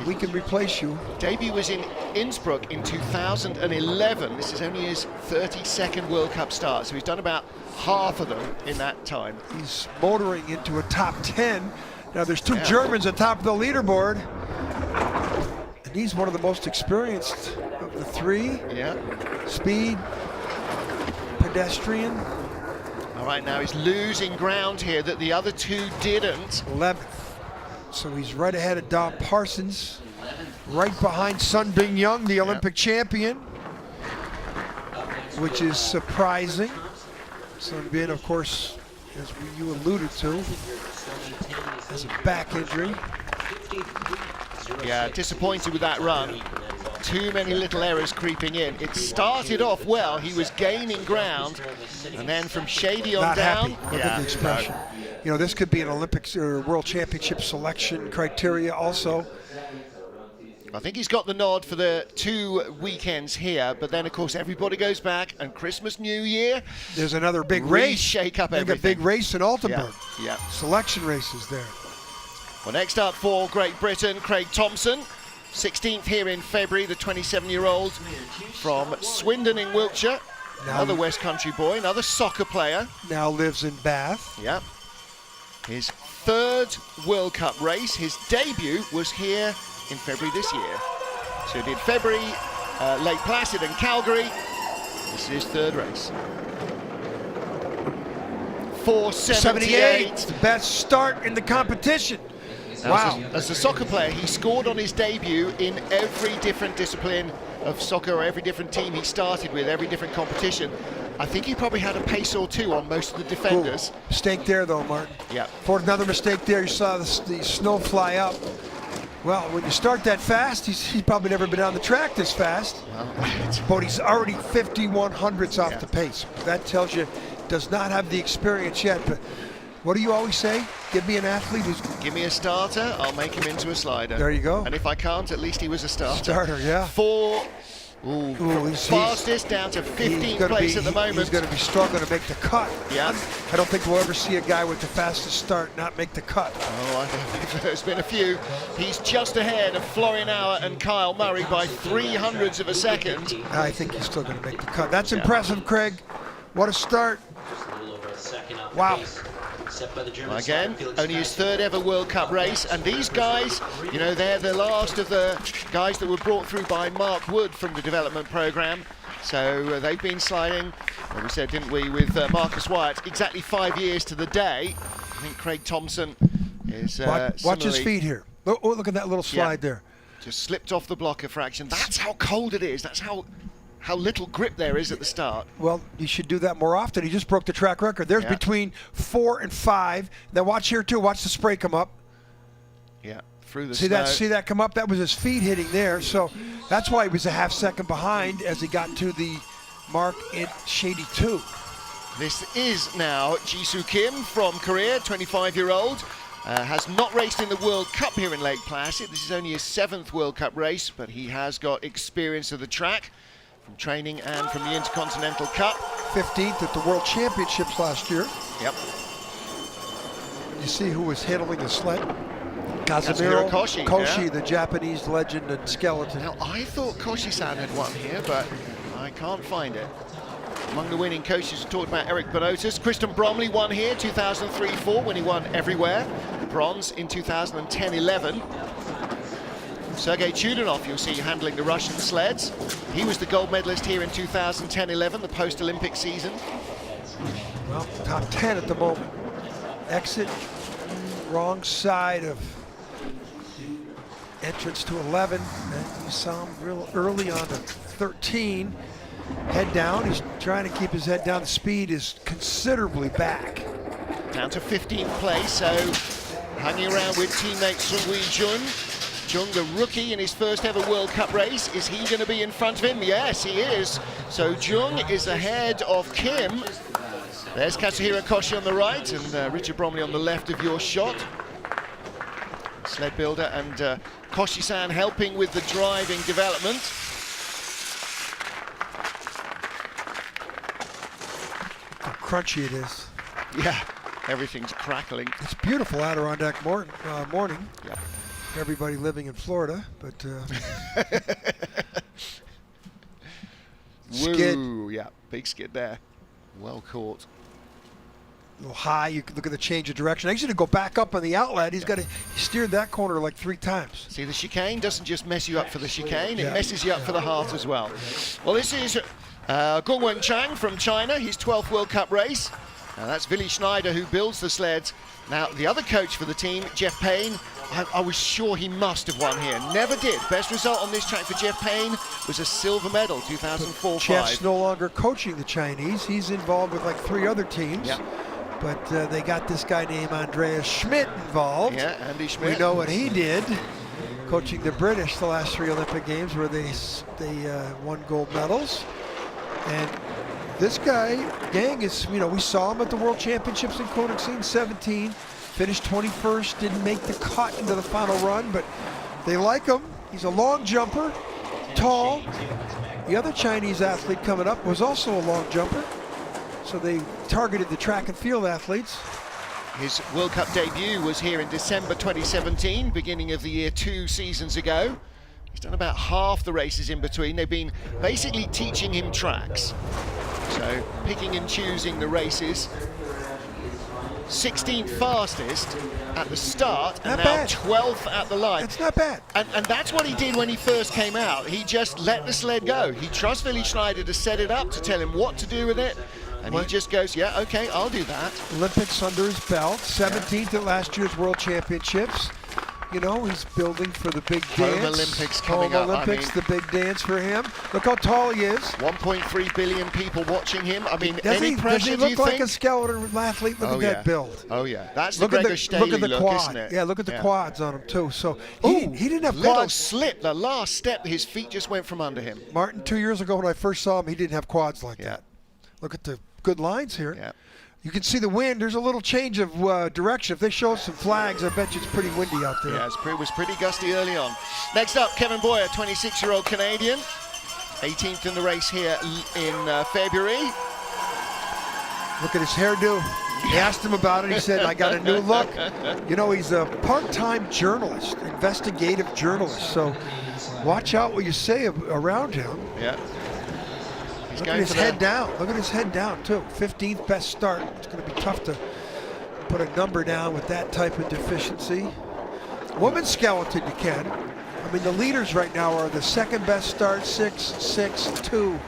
We can replace you. Debut was in Innsbruck in 2011. This is only his 32nd World Cup start, so he's done about half of them in that time. He's motoring into a top 10. Now there's two Germans at top of the leaderboard. And he's one of the most experienced of the three. Yeah. Speed, pedestrian. All right, now he's losing ground here that the other two didn't. 11th. So he's right ahead of Dom Parsons. Right behind Sun Bing Young, the Olympic champion. Which is surprising. Sun Bin, of course, as you alluded to, has a back injury. Yeah, disappointed with that run. Too many little errors creeping in. It started off well. He was gaining ground, and then from shady on Not down. happy. Look at the expression. You know, this could be an Olympics or World Championship selection criteria also. I think he's got the nod for the 2 weekends here, but then of course everybody goes back, and Christmas, New Year. There's another big race. Shake up everything. A big race in Altenburg. Yeah. Selection races there. Well, next up for Great Britain, Craig Thompson. 16th here in February, the 27-year-old from Swindon in Wiltshire. Another West Country boy, another soccer player. Now lives in Bath. Yeah. His 3rd World Cup race. His debut was here in February this year. So he did February, Lake Placid and Calgary. This is his 3rd race. 4:78. The best start in the competition. Wow. As a soccer player, he scored on his debut in every different discipline of soccer, or every different team he started with, every different competition. I think he probably had a pace or two on most of the defenders. Ooh, mistake there, though, Martin. Yeah. For another mistake there, you saw the snow fly up. Well, when you start that fast, he's probably never been on the track this fast. Well, but he's already 51/100ths off the pace. That tells you does not have the experience yet. But what do you always say? Give me an athlete who's... Give me a starter, I'll make him into a slider. There you go. And if I can't, at least he was a starter. Starter, yeah. Fastest down to 15th place at the moment. He's going to be struggling to make the cut. Yeah. I don't think we'll ever see a guy with the fastest start not make the cut. Oh, I think there's been a few. He's just ahead of Florian Auer and Kyle Murray by 300ths of a second. I think he's still going to make the cut. That's impressive, Craig. What a start. Wow. Well, again, only his 3rd ever World Cup race, and these guys, you know, they're the last of the guys that were brought through by Mark Wood from the development program. So they've been sliding, well, we said, didn't we, with Marcus Wyatt, exactly 5 years to the day. I think Craig Thompson is watch his feet here. Look at that little slide there. Just slipped off the block a fraction. That's how cold it is. That's how little grip there is at the start. Well, you should do that more often. He just broke the track record. There's between 4 and 5. Now watch here too. Watch the spray come up. Yeah, through the snow. See that come up? That was his feet hitting there. So that's why he was a half second behind as he got to the mark in Shady 2. This is now Jisoo Kim from Korea, 25-year-old. Has not raced in the World Cup here in Lake Placid. This is only his 7th World Cup race, but he has got experience of the track from training and from the Intercontinental Cup. 15th at the World Championships last year. Yep. You see who was handling the sled? Kazuhiro Koshi, the Japanese legend and skeleton. Now, I thought Koshi-san had won here, but I can't find it. Among the winning coaches, we talked about Eric Bonotis. Kristen Bromley won here 2003-04 when he won everywhere. Bronze in 2010-11. Sergei Chudanov, you'll see handling the Russian sleds. He was the gold medalist here in 2010-11, the post-Olympic season. Well, top 10 at the moment. Exit, wrong side of entrance to 11. And you saw him real early on to 13. Head down, he's trying to keep his head down. The speed is considerably back. Down to 15th place, so hanging around with teammate Sungwoo Jun. Jung, the rookie in his 1st ever World Cup race. Is he going to be in front of him? Yes, he is. So Jung is ahead of Kim. There's Kazuhiro Koshi on the right and Richard Bromley on the left of your shot. Sled builder and Koshi-san helping with the driving development. How crunchy it is. Yeah, everything's crackling. It's beautiful Adirondack morning. Yeah. everybody living in Florida, but skid. Woo, yeah, big skid there. Well caught. A little high. You can look at the change of direction. Actually, to go back up on the outlet, he steered that corner like 3 times. See, the chicane doesn't just mess you up for the chicane, it messes you up for the heart as well. Well, this is Gongwen Chang from China, his 12th World Cup race. Now, that's Willi Schneider who builds the sleds. Now, the other coach for the team, Jeff Payne, I was sure he must have won here. Never did. Best result on this track for Jeff Payne was a silver medal, 2004-5. Jeff's no longer coaching the Chinese. He's involved with like 3 other teams. Yeah. But they got this guy named Andreas Schmidt involved. Yeah, Andy Schmidt. We know what he did, coaching the British the last 3 Olympic Games where they won gold medals. And this guy, Gang, is, we saw him at the World Championships in Koenigsegg 17, finished 21st, didn't make the cut into the final run, but they like him. He's a long jumper, tall. The other Chinese athlete coming up was also a long jumper. So they targeted the track and field athletes. His World Cup debut was here in December 2017, beginning of the year 2 seasons ago. He's done about half the races in between. They've been basically teaching him tracks. So picking and choosing the races. 16th fastest at the start, and now 12th at the line. It's not bad. And that's what he did when he first came out. He just let the sled go. He trusts Willi Schneider to set it up, to tell him what to do with it. And he just goes, yeah, okay, I'll do that. Olympics under his belt, 17th at last year's World Championships. He's building for the big dance. Home Olympics coming up. Olympics, the big dance for him. Look how tall he is. 1.3 billion people watching him. I mean, does any pressure, does he look like a skeleton athlete? Look at that build. Oh, yeah. That's the Gregor Staley look, quad. Isn't it? Yeah, look at the quads on him, too. So he didn't have little quads. slip. The last step, his feet just went from under him. Martin, 2 years ago when I first saw him, he didn't have quads like that. Look at the good lines here. Yeah. You can see the wind. There's a little change of direction. If they show some flags, I bet you it's pretty windy out there. Yeah, it was pretty gusty early on. Next up, Kevin Boyer, 26-year-old Canadian. 18th in the race here in February. Look at his hairdo. He asked him about it. He said, I got a new look. He's a part-time journalist, investigative journalist. So watch out what you say around him. Yeah. Look at his head down. Look at his head down, too. 15th best start. It's going to be tough to put a number down with that type of deficiency. Women's skeleton, you can. I mean, the leaders right now are the 2nd best start, 6-6-2.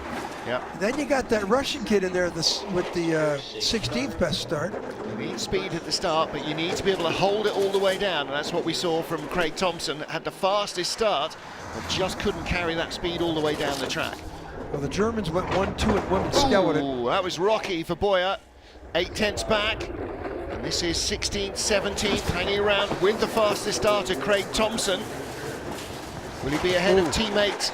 Yeah. And then you got that Russian kid in there with the 16th best start. You need speed at the start, but you need to be able to hold it all the way down. And that's what we saw from Craig Thompson. Had the fastest start, but just couldn't carry that speed all the way down the track. Well, the Germans went 1-2 in women's skeleton. Ooh, that was rocky for Boyer. 8/10 back. And this is 16th, 17th, hanging around with the fastest starter, Craig Thompson. Will he be ahead of teammate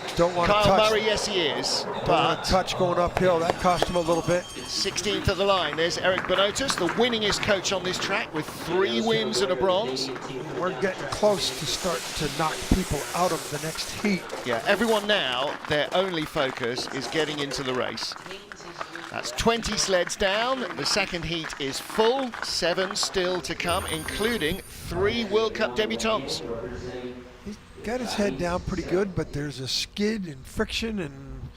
Kyle Murray? Yes, he is. But touch going uphill. That cost him a little bit. 16th at the line. There's Eric Bonotas, the winningest coach on this track with 3 wins and a bronze. We're getting close to start to knock people out of the next heat. Yeah, everyone now, their only focus is getting into the race. That's 20 sleds down. The second heat is full. 7 still to come, including 3 World Cup debutants. Got his head down pretty good, but there's a skid and friction, and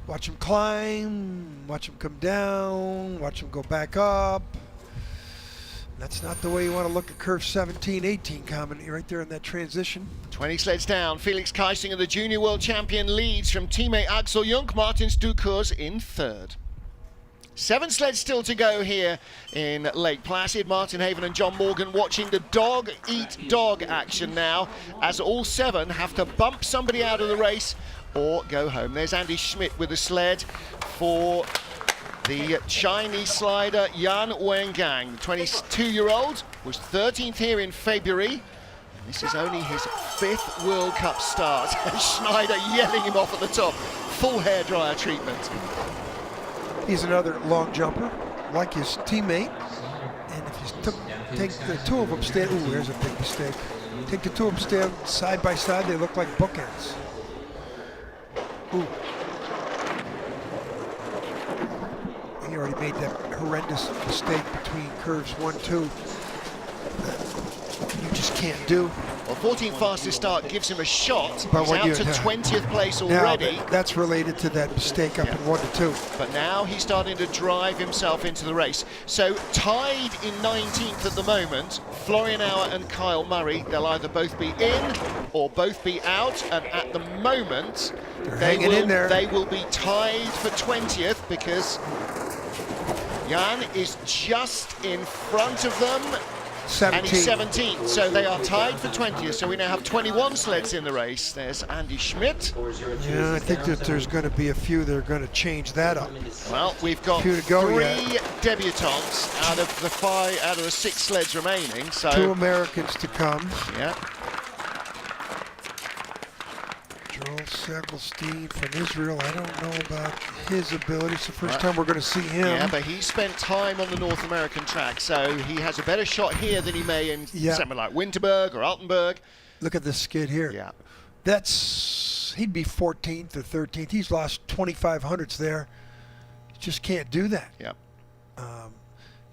watch him climb, watch him come down, watch him go back up. That's not the way you want to look at curve 17, 18 coming right there in that transition. 20 sleds down. Felix Geisinger, the junior world champion, leads from teammate Axel Jung. Martin Stuckers in 3rd. 7 sleds still to go here in Lake Placid. Martin Haven and John Morgan watching the dog-eat-dog action now, as all 7 have to bump somebody out of the race or go home. There's Andy Schmidt with the sled for the Chinese slider Yan Wengang. The 22-year-old was 13th here in February. This is only his 5th World Cup start. Schneider yelling him off at the top. Full hairdryer treatment. He's another long jumper, like his teammate. And if you take the 2 of them stand, ooh, there's a big mistake. Take the 2 of them stand side by side, they look like bookends. Ooh. He already made that horrendous mistake between curves 1, 2. You just can't do. Well, 14th fastest start gives him a shot. But He's out to 20th place already. Now, that's related to that mistake up in 1-2. But now he's starting to drive himself into the race. So tied in 19th at the moment, Florian Auer and Kyle Murray. They'll either both be in or both be out. And at the moment, they will be tied for 20th because Jan is just in front of them. 17. And he's 17th, so they are tied for 20th. So we now have 21 sleds in the race. There's Andy Schmidt. Yeah, I think that there's going to be a few that are going to change that up. Well, we've got 3 debutants out of the 6 sleds remaining. So 2 Americans to come. Yeah. Joel Segelstein from Israel. I don't know about his ability. It's the first time we're going to see him. Yeah, but he spent time on the North American track, so he has a better shot here than he may in something like Winterberg or Altenburg. Look at this skid here. Yeah. He'd be 14th or 13th. He's lost 2,500s there. Just can't do that. Yeah.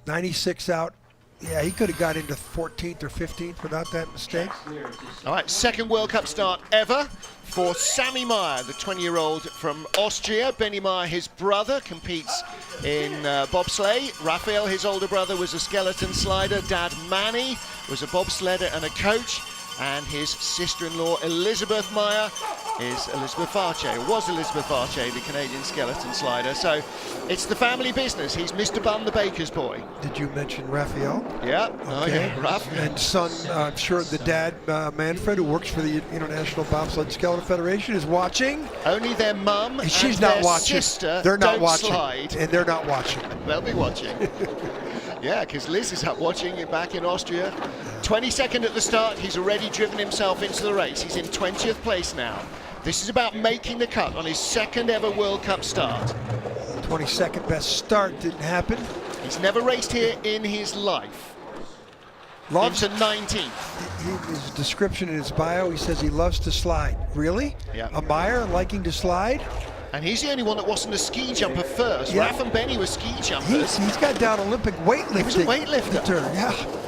96 out. Yeah, he could have got into 14th or 15th without that mistake. All right, second World Cup start ever for Sami Meyer, the 20-year-old from Austria. Benny Meyer, his brother, competes in bobsleigh. Raphael, his older brother, was a skeleton slider. Dad Manny was a bobsledder and a coach. And his sister-in-law, Elizabeth Meyer, was Elizabeth Varche, the Canadian skeleton slider. So it's the family business. He's Mr. Bun, the baker's boy. Did you mention Raphael? Yeah. Okay. Oh, yeah, Raphael. And son, I'm sure the dad, Manfred, who works for the International Bobsled Skeleton Federation, is watching. Only their mum and she's their not watching. sister They're not don't watching. slide. And they're not watching. They'll be watching. Yeah, because Liz is up watching it back in Austria. 22nd at the start, he's already driven himself into the race. He's in 20th place now. This is about making the cut on his second ever World Cup start. 22nd best start didn't happen. He's never raced here in his life. Loves into 19th. His description in his bio, he says he loves to slide. Really? Yeah. A Meyer liking to slide? And he's the only one that wasn't a ski jumper first. Yeah. Raph and Benny were ski jumpers. He's got down Olympic weightlifting. He was a weightlifter. Yeah.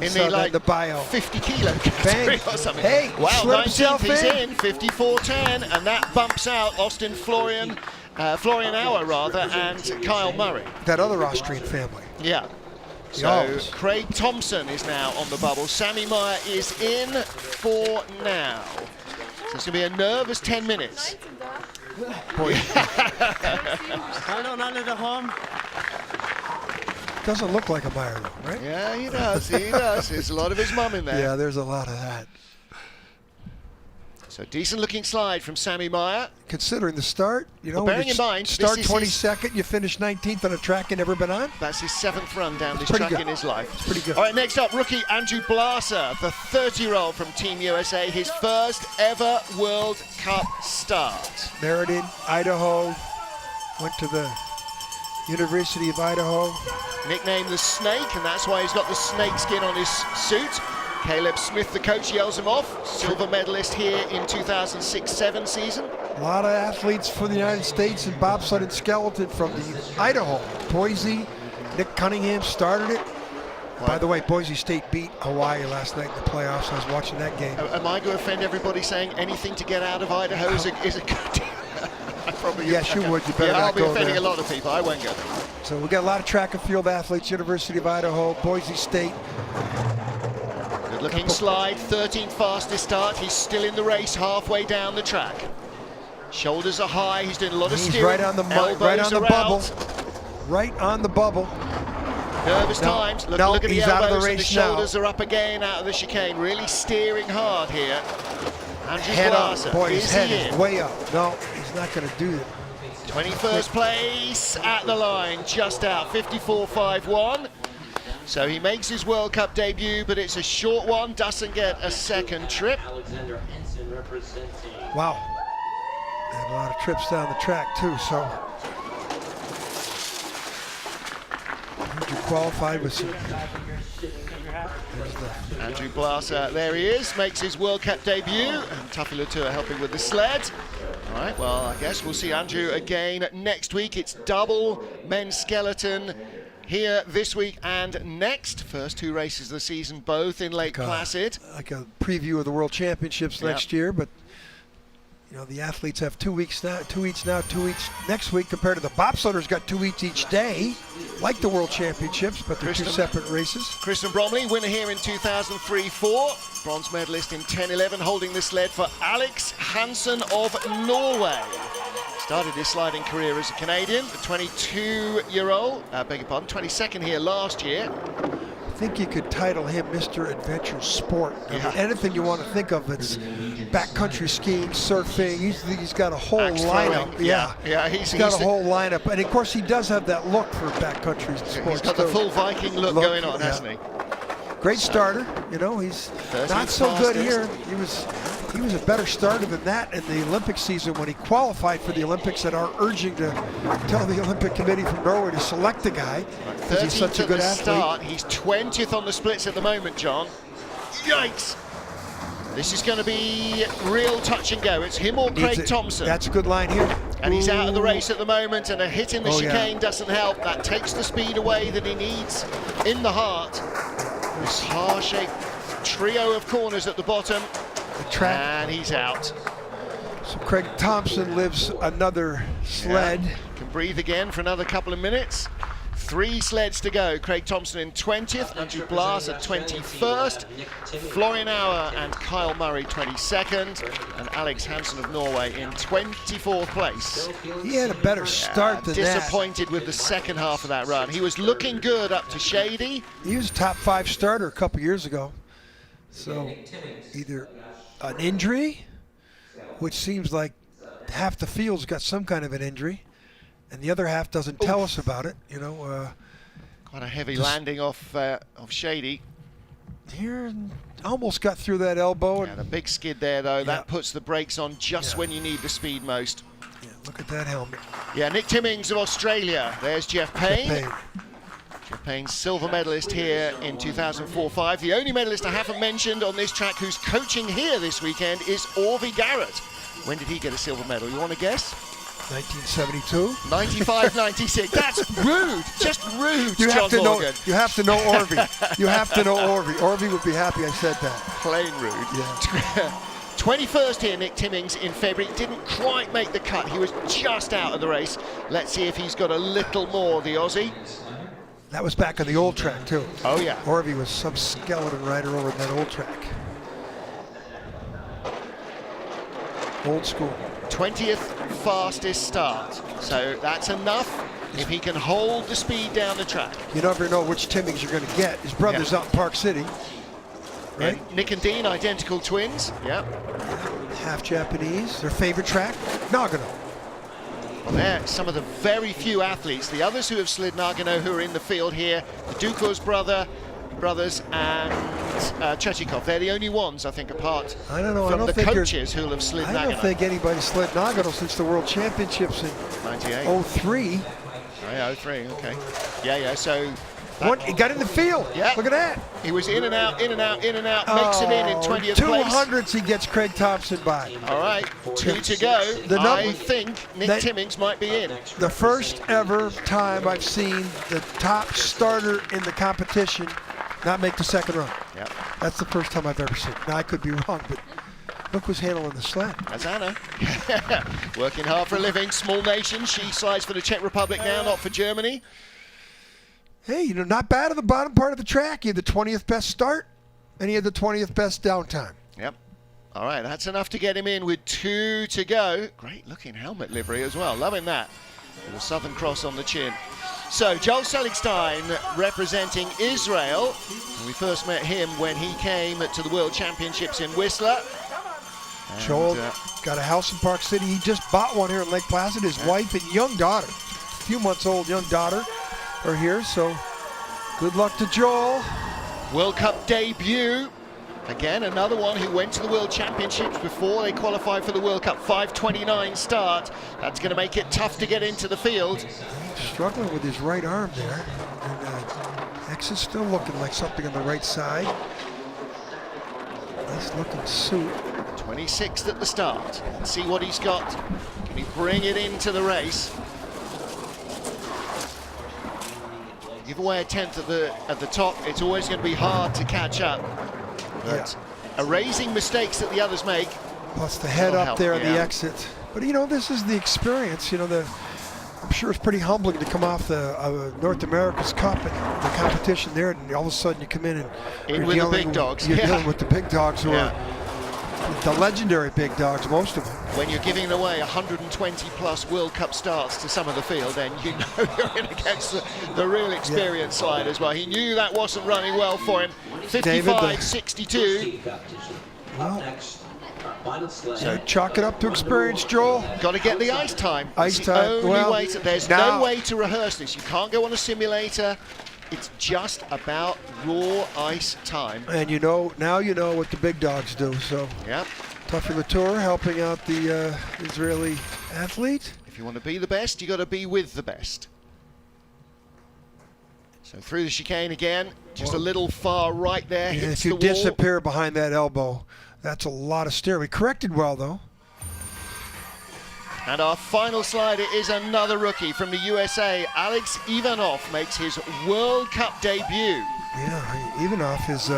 In the bio. 50 kilo category or something. Hey, wow, 19th he's in. 54.10, and that bumps out Florian Auer and Kyle Murray. That other Austrian family. Yeah. So Craig Thompson is now on the bubble. Sami Meyer is in for now. So it's going to be a nervous 10 minutes. Boy. Doesn't look like a Meyer though, right? Yeah, he does. He does. There's a lot of his mum in there. Yeah, there's a lot of that. So decent looking slide from Sami Meyer. Considering the start, you know, bearing in mind, start 22nd, you finish 19th on a track you've never been on. That's his 7th run down this track in his life. It's pretty good. All right, next up, rookie Andrew Blasser, the 30-year-old from Team USA, his first ever World Cup start. Meriden, Idaho, went to the University of Idaho. Nicknamed the Snake, and that's why he's got the snake skin on his suit. Caleb Smith, the coach, yells him off. Silver medalist here in 2006-07 season. A lot of athletes for the United States in bobsled and skeleton from the Idaho. Boise, Nick Cunningham started it. By the way, Boise State beat Hawaii last night in the playoffs. I was watching that game. Am I going to offend everybody saying anything to get out of Idaho is a good deal? Yes, you would. You better I'll not be go offending there. a lot of people. I won't go there. So we got a lot of track and field athletes. University of Idaho, Boise State. Good looking slide, 13th fastest start. He's still in the race, halfway down the track. Shoulders are high. He's doing a lot of steering. He's right on the bubble. Right on the bubble. Nervous times. Look at the elbows, out of the race and the shoulders are up again out of the chicane. Really steering hard here. Andrew Blasser, boy, his head is way up. No, he's not going to do it. 21st place at the line, just out, 54.51. So he makes his World Cup debut, but it's a short one, doesn't get a second trip. Wow. Had a lot of trips down the track too, so. Andrew qualified with some. Andrew Blasser, there he is, makes his World Cup debut, and Tuffy Latour helping with the sled. All right, well, I guess we'll see Andrew again next week. It's double men's skeleton here this week and next. First 2 races of the season, both in Lake Placid. Like a preview of the World Championships next year, but you know, the athletes have 2 weeks now, 2 weeks now, 2 weeks next week, compared to the bobsledders got 2 weeks each day, like the World Championships, but they're 2 separate races. Kristen Bromley, winner here in 2003-4, bronze medalist in 10-11, holding the sled for Alex Hansen of Norway. Started his sliding career as a Canadian, the 22-year-old, beg your pardon, 22nd here last year. I think you could title him Mr. Adventure Sport. I mean, anything you want to think of, it's backcountry skiing, surfing. He's got a whole lineup. He's got a whole lineup, and of course he does have that look for backcountry sports. He's got the full Viking look going on, hasn't he? Great starter. You know, he's not so good here. He was a better starter than that in the Olympic season when he qualified for the Olympics, and are urging to tell the Olympic Committee from Norway to select the guy because he's such a good athlete. He's 20th on the splits at the moment, John. Yikes! This is going to be real touch and go. It's him or Craig Thompson. That's a good line here. And he's out of the race at the moment, and a hit in the chicane doesn't help. That takes the speed away that he needs in the heart. This heart-shaped trio of corners at the bottom. And he's out. So Craig Thompson lives another sled. Can breathe again for another couple of minutes. 3 sleds to go. Craig Thompson in 20th, Andrew Blas at 21st, Florian Auer and Kyle Murray 22nd, and Alex Hansen of Norway in 24th place. He had a better start than that. Disappointed with the second half of that run. He was looking good up to Shady. He was a top 5 starter a couple years ago. So either an injury, which seems like half the field's got some kind of an injury, and the other half doesn't tell us about it. You know, quite a heavy landing off Shady. Here, almost got through that elbow. And the big skid there, though. That puts the brakes on just when you need the speed most. Yeah, look at that helmet. Yeah, Nick Timmings of Australia. There's Jeff Payne. Jeff Payne, silver medalist here in 2004-5. The only medalist I haven't mentioned on this track who's coaching here this weekend is Orvi Garrett. When did he get a silver medal? You want to guess? 1972. 95-96. That's rude. Just rude, you John Morgan. You have to know Orvi. You have to know Orvi. Orvi would be happy I said that. Plain rude. Yeah. 21st here, Nick Timmings, in February. Didn't quite make the cut. He was just out of the race. Let's see if he's got a little more, the Aussie. That was back on the old track, too. Oh, yeah. Orvi was some skeleton rider over in that old track. Old school. 20th fastest start. So that's enough if he can hold the speed down the track. You never know which Timmings you're going to get. His brother's out in Park City. Right? And Nick and Dean, identical twins. Yeah. Half Japanese. Their favorite track, Nagano. They're some of the very few athletes, the others who have slid Nagano, who are in the field here, the Duco's brothers and Chechikov. They're the only ones, I think, apart from the coaches who will have slid Nagano. I don't think anybody slid Nagano since the World Championships in 98. 03. Oh, yeah, 03, okay. Yeah, so... He got in the field. Yeah. Look at that. He was in and out, makes it in 20th place. 200s he gets Craig Thompson by. All right, 2 to go. I think Nick Timmings might be in. The first ever time I've seen the top starter in the competition not make the second run. Yep. That's the first time I've ever seen it. Now, I could be wrong, but look who's handling the sled. That's Anna. Working hard for a living, small nation. She slides for the Czech Republic now, not for Germany. Hey, you know, not bad at the bottom part of the track. He had the 20th best start, and he had the 20th best downtime. Yep. All right, that's enough to get him in with 2 to go. Great looking helmet livery as well. Loving that. With a Southern Cross on the chin. So, Joel Seligstein representing Israel. And we first met him when he came to the World Championships in Whistler. And, Joel got a house in Park City. He just bought one here in Lake Placid. His wife and young daughter, a few months old young daughter, are here, so good luck to Joel. World Cup debut. Again, another one who went to the World Championships before they qualified for the World Cup. 5:29 start. That's going to make it tough to get into the field. Struggling with his right arm there. And X is still looking like something on the right side. Nice looking suit. 26th at the start. Let's see what he's got. Can he bring it into the race? give away a 10th at the top, it's always going to be hard to catch up. But erasing mistakes that the others make. Plus the head up there at the yeah. exit. But you know, this is the experience. You know, I'm sure it's pretty humbling to come off the North America's Cup and the competition there, and all of a sudden you come in and you're with the big dogs. You're dealing with the big dogs who are the legendary big dogs, most of them. When you're giving away 120 plus World Cup starts to some of the field, then you know you're in against the real experienced side as well. He knew that wasn't running well for him. 55-62. Well, so chalk it up to experience, Joel. Got to get the ice time. Ice time. There's no way to rehearse this. You can't go on a simulator. It's just about raw ice time. And you know, now you know what the big dogs do. So, Tuffy Latour helping out the Israeli athlete. If you want to be the best, you got to be with the best. So through the chicane again, just a little far right there. Yeah, hits if you the wall. disappear behind that elbow, that's a lot of steer. We corrected well, though. And our final slider is another rookie from the USA. Alex Ivanov makes his World Cup debut. Yeah, Ivanov is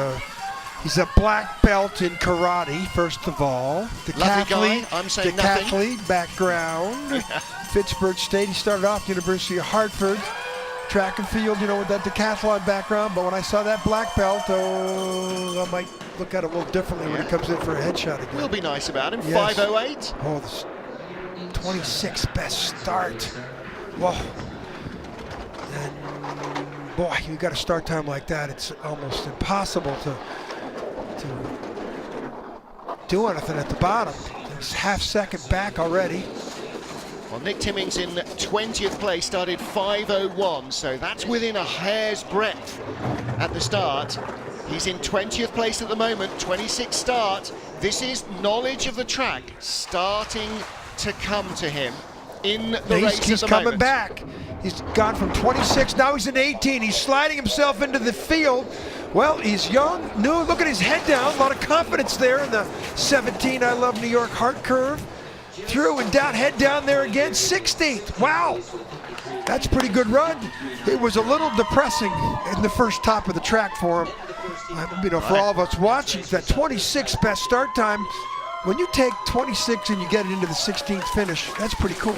he's a black belt in karate, first of all. Lovely guy, I'm saying nothing. Decathlete background. Pittsburgh State, he started off University of Hartford. Track and field, you know, with that decathlon background. But when I saw that black belt, I might look at it a little differently when he comes in for a headshot again. We'll be nice about him. Yes. 5:08. Oh, this 26 best start. Whoa. And boy, you got a start time like that. It's almost impossible to do anything at the bottom. It's half second back already. Well, Nick Timmings in 20th place started 5:01, so that's within a hair's breadth at the start. He's in 20th place at the moment, 26 start. This is knowledge of the track starting to come to him in the race He's at the coming moment. back. He's gone from 26, now he's in 18. He's sliding himself into the field. Well, he's young, new, look at his head down. A lot of confidence there in the 17 I Love New York heart curve. Through and down, head down there again, 16th. Wow, that's a pretty good run. It was a little depressing in the first top of the track for him. You know, for all of us watching, that 26 best start time, when you take 26 and you get it into the 16th finish, that's pretty cool.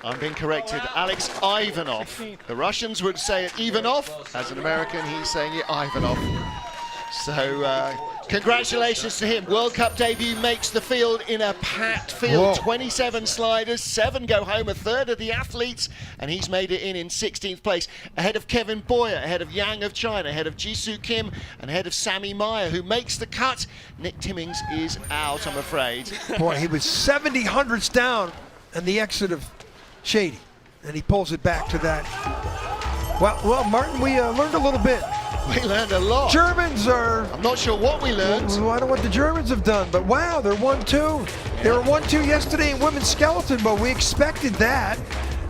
I'm being corrected. Alex Ivanov. The Russians would say it Ivanov. As an American, he's saying it Ivanov. So, congratulations to him. World Cup debut makes the field in a packed field. Whoa. 27 sliders, 7 go home, a third of the athletes, and he's made it in 16th place. Ahead of Kevin Boyer, ahead of Yang of China, ahead of Jisoo Kim, and ahead of Sammy Meyer, who makes the cut. Nick Timmings is out, I'm afraid. Boy, he was 70 hundredths down on the exit of Shady, and he pulls it back to that. Well, Martin, we learned a little bit. We learned a lot. Germans are... I'm not sure what we learned. Well, I don't know what the Germans have done, but wow, they're 1-2. They were 1-2 yesterday in women's skeleton, but we expected that.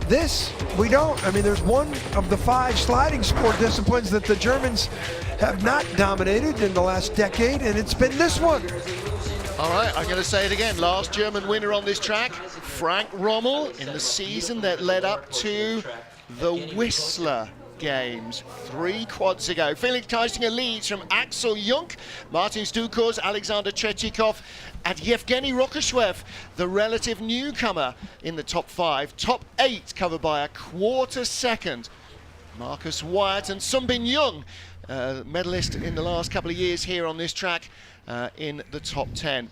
This, we don't. I mean, there's one of the 5 sliding sport disciplines that the Germans have not dominated in the last decade, and it's been this one. All right, I'm going to say it again. Last German winner on this track, Frank Rommel, in the season that led up to the Whistler Games 3 quads ago. Felix Geisinger leads from Axel Junk, Martin Stukors, Alexander Trechikov, and Yevgeny Rokoshwev, the relative newcomer in the top 5. Top 8 covered by a quarter second. Marcus Wyatt and Sunbin Young, medalist in the last couple of years here on this track, in the top 10.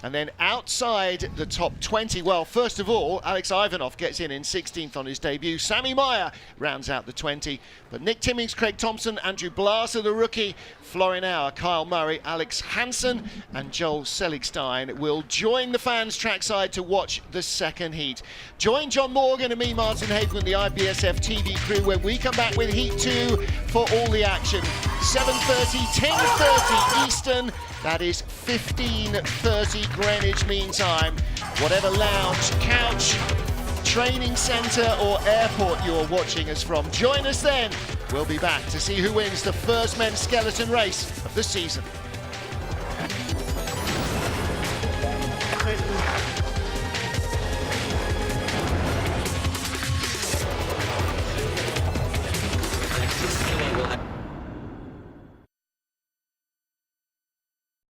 And then outside the top 20, well, first of all, Alex Ivanov gets in 16th on his debut. Sammy Meyer rounds out the 20. But Nick Timmings, Craig Thompson, Andrew Blasser, the rookie, Florin Auer, Kyle Murray, Alex Hansen, and Joel Seligstein will join the fans trackside to watch the second heat. Join John Morgan and me, Martin Haven, the IBSF TV crew, when we come back with Heat 2 for all the action. 7:30, 10:30 Eastern. That is 15:30 Greenwich Mean Time. Whatever lounge, couch, training centre or airport you're watching us from, join us then. We'll be back to see who wins the first men's skeleton race of the season.